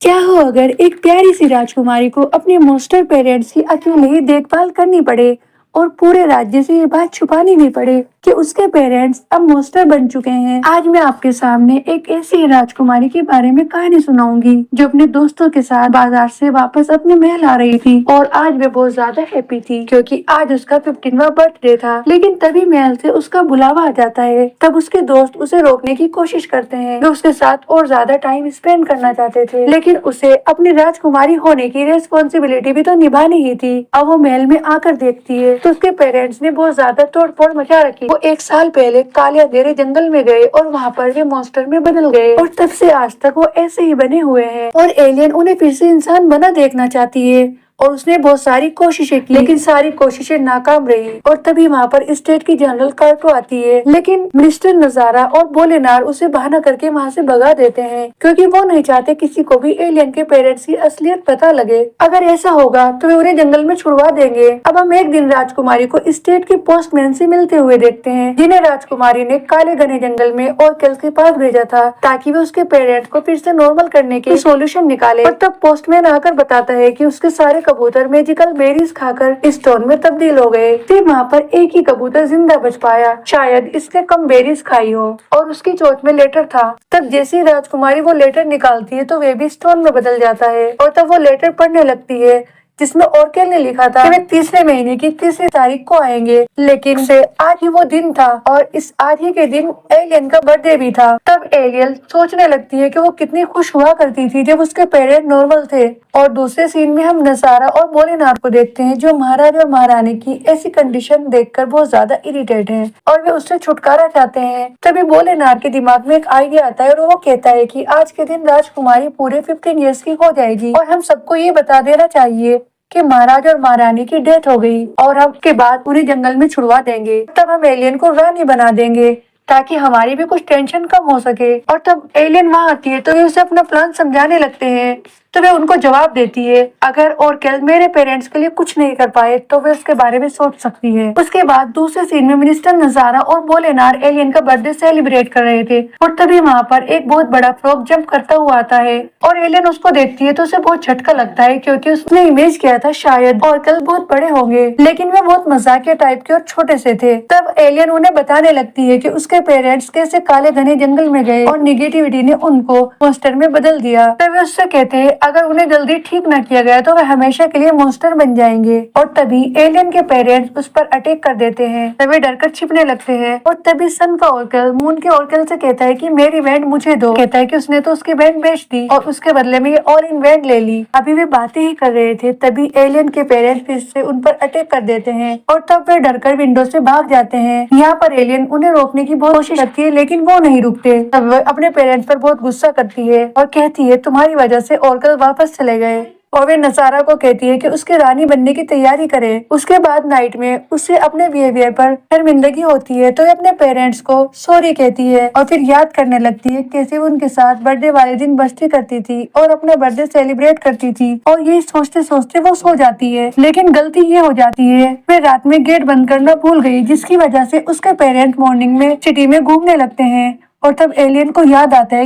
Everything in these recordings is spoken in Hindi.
क्या हो अगर एक प्यारी सी राजकुमारी को अपने मोस्टर पेरेंट्स की अकेले ही देखभाल करनी पड़े और पूरे राज्य से ये बात छुपानी भी पड़े कि उसके पेरेंट्स अब मोस्टर बन चुके हैं। आज मैं आपके सामने एक ऐसी राजकुमारी के बारे में कहानी सुनाऊंगी जो अपने दोस्तों के साथ बाजार से वापस अपने महल आ रही थी और आज वे बहुत ज्यादा हैप्पी थी क्योंकि आज उसका 15वां बर्थडे था। लेकिन तभी महल से उसका बुलावा आ जाता है। तब उसके दोस्त उसे रोकने की कोशिश करते हैं। वे उसके साथ और ज्यादा टाइम स्पेंड करना चाहते थे, लेकिन उसे अपनी राजकुमारी होने की रिस्पॉन्सिबिलिटी भी तो निभानी ही थी। अब वो महल में आकर देखती है तो उसके पेरेंट्स ने बहुत ज्यादा तोड़फोड़ मचा रखी। वो 1 साल पहले काले अंधेरे जंगल में गए और वहाँ पर वे मॉन्स्टर में बदल गए और तब से आज तक वो ऐसे ही बने हुए हैं और एलियन उन्हें फिर से इंसान बना देखना चाहती है और उसने बहुत सारी कोशिशें की, लेकिन सारी कोशिशें नाकाम रही। और तभी वहाँ पर स्टेट की जनरल कार्टो आती है, लेकिन मिस्टर नजारा और भोलेनाथ उसे बहाना करके वहाँ से भगा देते हैं क्योंकि वो नहीं चाहते किसी को भी एलियन के पेरेंट्स की असलियत पता लगे। अगर ऐसा होगा तो वे उन्हें जंगल में छुड़वा देंगे। अब हम एक दिन राजकुमारी को स्टेट के पोस्टमैन से मिलते हुए देखते हैं, जिन्हें राजकुमारी ने काले घने जंगल में ऑर्केल के पास भेजा था ताकि वे उसके पेरेंट्स को फिर से नॉर्मल करने के सोल्यूशन निकाले। और तब पोस्टमैन आकर बताता है कि उसके सारे कबूतर मैजिकल बेरीज खाकर स्टोन में तब्दील हो गए। फिर वहाँ पर एक ही कबूतर जिंदा बच पाया, शायद इसने कम बेरीज खाई हो और उसकी चोट में लेटर था। तब जैसे ही राजकुमारी वो लेटर निकालती है तो वे भी स्टोन में बदल जाता है और तब वो लेटर पढ़ने लगती है जिसमें ऑर्केल ने लिखा था कि वे तीसरे महीने की तीसरी तारीख को आएंगे, लेकिन से आज ही वो दिन था और इस आज ही के दिन एलियन का बर्थडे भी था। तब एलियन सोचने लगती है कि वो कितनी खुश हुआ करती थी जब उसके पेरेंट्स नॉर्मल थे। और दूसरे सीन में हम नजारा और भोलेनाथ को देखते हैं जो महाराज और महारानी की ऐसी कंडीशन देखकर बहुत ज्यादा इरिटेट हैं और वे उससे छुटकारा चाहते हैं। तभी भोलेनाथ के दिमाग में एक आइडिया आता है और वो कहता है कि आज के दिन राजकुमारी पूरे 15 ईयर्स की हो जाएगी और हम सबको ये बता देना चाहिए कि महाराज और महारानी की डेथ हो गई और हम के बाद पूरे जंगल में छुड़वा देंगे। तब हम एलियन को रानी बना देंगे ताकि हमारी भी कुछ टेंशन कम हो सके। और तब एलियन वहाँ आती है तो वे उसे अपना प्लान समझाने लगते हैं तो वे उनको जवाब देती है अगर ऑर्केल मेरे पेरेंट्स के लिए कुछ नहीं कर पाए तो वे उसके बारे में सोच सकती है। उसके बाद दूसरे सीन में मिनिस्टर नजारा और भोलेनाथ एलियन का बर्थडे सेलिब्रेट कर रहे थे और तभी वहाँ पर एक बहुत बड़ा फ्रॉग जंप करता हुआ आता है और एलियन उसको देखती है तो उसे बहुत झटका लगता है क्योंकि उसने इमेज किया था शायद ऑर्केल बहुत बड़े होंगे, लेकिन वे बहुत मजाकिया टाइप के और छोटे से थे। तब एलियन उन्हें बताने लगती है कि उसके पेरेंट्स कैसे काले घने जंगल में गए और निगेटिविटी ने उनको मॉन्स्टर में बदल दिया। तब वे उससे कहते हैं अगर उन्हें जल्दी ठीक न किया गया तो वे हमेशा के लिए मॉन्स्टर बन जाएंगे। और तभी एलियन के पेरेंट्स उस पर अटैक कर देते हैं। तभी डरकर छिपने लगते हैं और तभी सन का ऑर्केल मून के ऑर्केल से कहता है कि मेरी बैंड मुझे दो। कहता है कि उसने तो उसकी बैंड बेच दी और उसके बदले में ये ऑल इन बैंड ले ली। अभी वे बातें ही कर रहे थे तभी एलियन के पेरेंट्स फिर से उन पर अटैक कर देते हैं और तब वे डरकर विंडो से भाग जाते हैं। यहाँ पर एलियन उन्हें रोकने की बहुत कोशिश करती है लेकिन वो नहीं रुकते। तब वे अपने पेरेंट्स पर बहुत गुस्सा करती है और कहती है तुम्हारी वजह से ऑर्केल वापस चले गए। और वे नजारा को कहती है कि उसके रानी बनने की तैयारी करे। उसके बाद नाइट में उससे अपने बिहेवियर पर शर्मिंदगी होती है तो वे अपने पेरेंट्स को सॉरी कहती है और फिर याद करने लगती है कैसे वो उनके साथ बर्थडे वाले दिन मस्ती करती थी और अपना बर्थडे सेलिब्रेट करती थी। और यही सोचते सोचते वो सो जाती है, लेकिन गलती ये हो जाती है वे रात में गेट बंद करना भूल गई जिसकी वजह से उसके पेरेंट्स मॉर्निंग में सिटी में घूमने लगते हैं। और तब एलियन को याद आता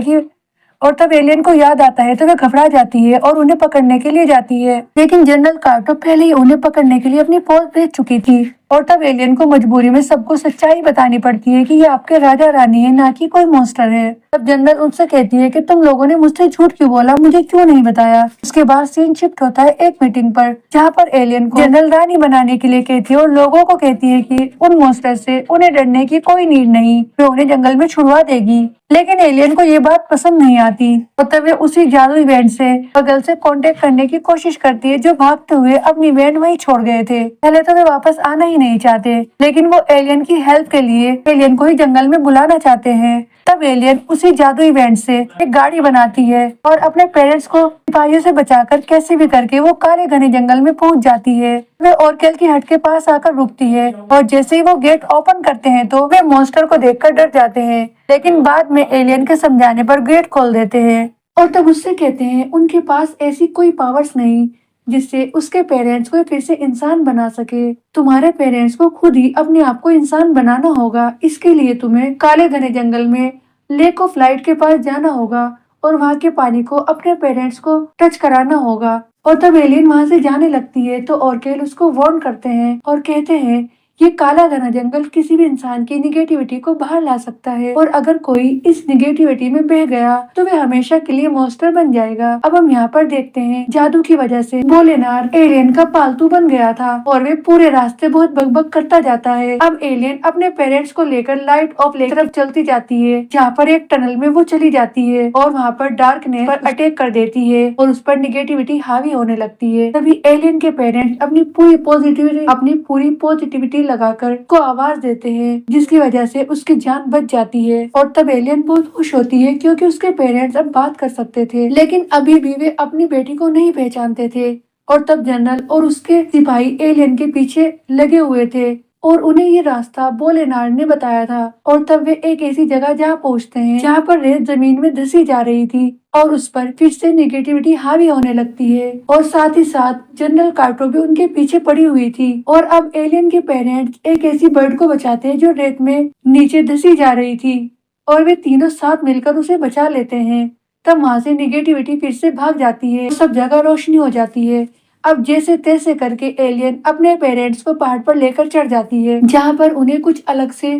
है तो वे घबरा जाती है और उन्हें पकड़ने के लिए जाती है, लेकिन जनरल कार्टो पहले ही उन्हें पकड़ने के लिए अपनी फौज भेज चुकी थी। और तब एलियन को मजबूरी में सबको सच्चाई बतानी पड़ती है कि ये आपके राजा रानी है, ना कि कोई मॉन्स्टर है। तब जनरल उनसे कहती है कि तुम लोगों ने मुझसे झूठ क्यों बोला, मुझे क्यों नहीं बताया। उसके बाद सीन शिफ्ट होता है एक मीटिंग पर जहाँ पर एलियन को जनरल रानी बनाने के लिए कहती है और लोगों को कहती है कि उन मॉन्स्टर से उन्हें डरने की कोई नीड नहीं, वे उन्हें जंगल में छुड़वा देगी। लेकिन एलियन को ये बात पसंद नहीं आती और तब वे उसी जादुई बैंड से बगल से कांटेक्ट करने की कोशिश करती है जो भागते हुए अपनी बैंड वहीं छोड़ गए थे। पहले तो वे वापस आना ही नहीं चाहते, लेकिन वो एलियन की हेल्प के लिए एलियन को ही जंगल में बुलाना चाहते हैं। तब एलियन उसी जादुई बैंड से एक गाड़ी बनाती है और अपने पेरेंट्स को सिपाहियों से बचाकर कैसे भी करके वो काले घने जंगल में पहुंच जाती है। वे ऑर्केल की हट के पास आकर रुकती है और जैसे ही वो गेट ओपन करते हैं तो वे मॉन्स्टर को देखकर डर जाते हैं, लेकिन बाद में एलियन के समझाने पर गेट खोल देते हैं। और तब उससे कहते हैं उनके पास ऐसी कोई पावर्स नहीं जिससे उसके पेरेंट्स को फिर से इंसान बना सके। तुम्हारे पेरेंट्स को खुद ही अपने आप को इंसान बनाना होगा। इसके लिए तुम्हें काले घने जंगल में लेक ऑफ लाइट के पास जाना होगा और वहाँ के पानी को अपने पेरेंट्स को टच कराना होगा। और तब एलियन वहाँ से जाने लगती है तो ऑर्केल उसको वार्न करते हैं और कहते हैं ये काला घना जंगल किसी भी इंसान की निगेटिविटी को बाहर ला सकता है और अगर कोई इस निगेटिविटी में बह गया तो वह हमेशा के लिए मॉन्स्टर बन जाएगा। अब हम यहाँ पर देखते हैं जादू की वजह से भोलेनाथ एलियन का पालतू बन गया था और वे पूरे रास्ते बहुत बकबक करता जाता है। अब एलियन अपने पेरेंट्स को लेकर लाइट ऑफ लेक तरफ चलती जाती है जहाँ पर एक टनल में वो चली जाती है और वहाँ पर डार्कनेस पर अटैक कर देती है और उस पर निगेटिविटी हावी होने लगती है। तभी एलियन के पेरेंट्स अपनी पूरी पॉजिटिविटी लगाकर को आवाज देते हैं जिसकी वजह से उसकी जान बच जाती है और तब एलियन बहुत खुश होती है क्योंकि उसके पेरेंट्स अब बात कर सकते थे, लेकिन अभी भी वे अपनी बेटी को नहीं पहचानते थे। और तब जनरल और उसके सिपाही एलियन के पीछे लगे हुए थे और उन्हें ये रास्ता भोलेनाथ ने बताया था। और तब वे एक ऐसी जगह जा पहुंचते हैं जहाँ पर रेत जमीन में धसी जा रही थी और उस पर फिर से निगेटिविटी हावी होने लगती है और साथ ही साथ जनरल कार्टो भी उनके पीछे पड़ी हुई थी। और अब एलियन के पेरेंट्स एक ऐसी बर्ड को बचाते हैं जो रेत में नीचे धसी जा रही थी और वे तीनों साथ मिलकर उसे बचा लेते हैं। तब वहाँ से निगेटिविटी फिर से भाग जाती है, सब जगह रोशनी हो जाती है। अब जैसे तैसे करके एलियन अपने पेरेंट्स को पहाड़ पर लेकर चढ़ जाती है जहाँ पर उन्हें कुछ अलग से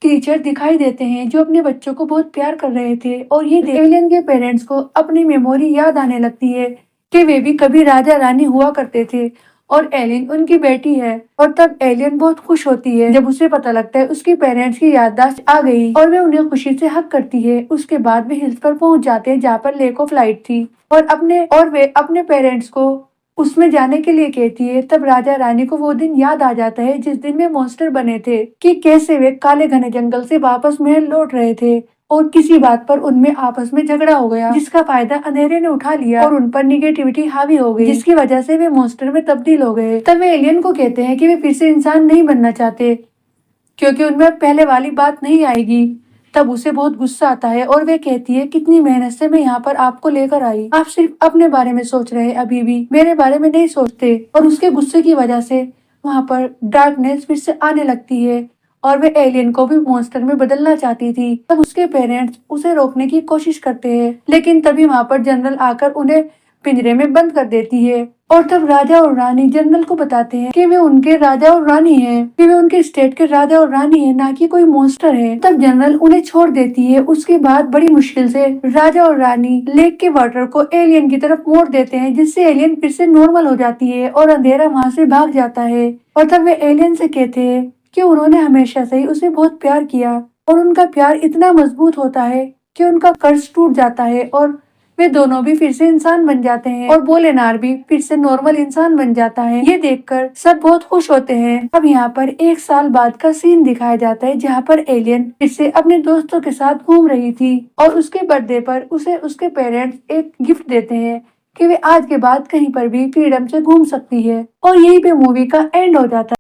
टीचर दिखाई देते हैं जो अपने बच्चों को बहुत प्यार कर रहे थे और ये एलियन के पेरेंट्स को अपनी मेमोरी याद आने लगती है कि वे भी कभी राजा रानी हुआ करते थे और एलियन उनकी बेटी है। और तब एलियन बहुत खुश होती है जब उसे पता लगता है उसके पेरेंट्स की याददाश्त आ गई और वे उन्हें खुशी से हक करती है। उसके बाद वे हिल्स पर पहुंच जाते हैं जहाँ पर लेक ऑफ लाइट थी और वे अपने पेरेंट्स को उसमें जाने के लिए कहती है। तब राजा रानी को वो दिन याद आ जाता है जिस दिन वे मॉन्स्टर बने थे कि कैसे वे काले घने जंगल से वापस महल लौट रहे थे और किसी बात पर उनमें आपस में झगड़ा हो गया जिसका फायदा अंधेरे ने उठा लिया और उन पर निगेटिविटी हावी हो गई जिसकी वजह से वे मॉन्स्टर में तब्दील हो गए। तब वे एलियन को कहते हैं कि वे फिर से इंसान नहीं बनना चाहते क्योंकि उनमें पहले वाली बात नहीं आएगी। तब उसे बहुत गुस्सा आता है और वे कहती है कितनी मेहनत से मैं यहाँ पर आपको लेकर आई, आप सिर्फ अपने बारे में सोच रहे हैं, अभी भी मेरे बारे में नहीं सोचते। और उसके गुस्से की वजह से वहाँ पर डार्कनेस फिर से आने लगती है और वे एलियन को भी मॉन्स्टर में बदलना चाहती थी। तब उसके पेरेंट्स उसे रोकने की कोशिश करते हैं लेकिन तभी वहाँ पर जनरल आकर उन्हें पिंजरे में बंद कर देती है। और तब राजा और रानी जनरल को बताते हैं कि वे उनके राजा और रानी हैं, कि वे उनके स्टेट के राजा और रानी हैं, ना कि कोई मॉन्स्टर है। तब जनरल उन्हें छोड़ देती है। उसके बाद बड़ी मुश्किल से राजा और रानी लेक के वाटर को एलियन की तरफ मोड़ देते हैं जिससे एलियन फिर से नॉर्मल हो जाती है और अंधेरा वहाँ से भाग जाता है। और तब वे एलियन से कहते हैं कि उन्होंने हमेशा से ही उसे बहुत प्यार किया और उनका प्यार इतना मजबूत होता है कि उनका कर्ज टूट जाता है और वे दोनों भी फिर से इंसान बन जाते हैं और भोलेनाथ भी फिर से नॉर्मल इंसान बन जाता है। ये देखकर सब बहुत खुश होते हैं। अब यहाँ पर 1 साल बाद का सीन दिखाया जाता है जहाँ पर एलियन फिर से अपने दोस्तों के साथ घूम रही थी और उसके बर्थडे पर उसे उसके पेरेंट्स एक गिफ्ट देते हैं कि वे आज के बाद कहीं पर भी फ्रीडम से घूम सकती है और यहीं पे मूवी का एंड हो जाता है।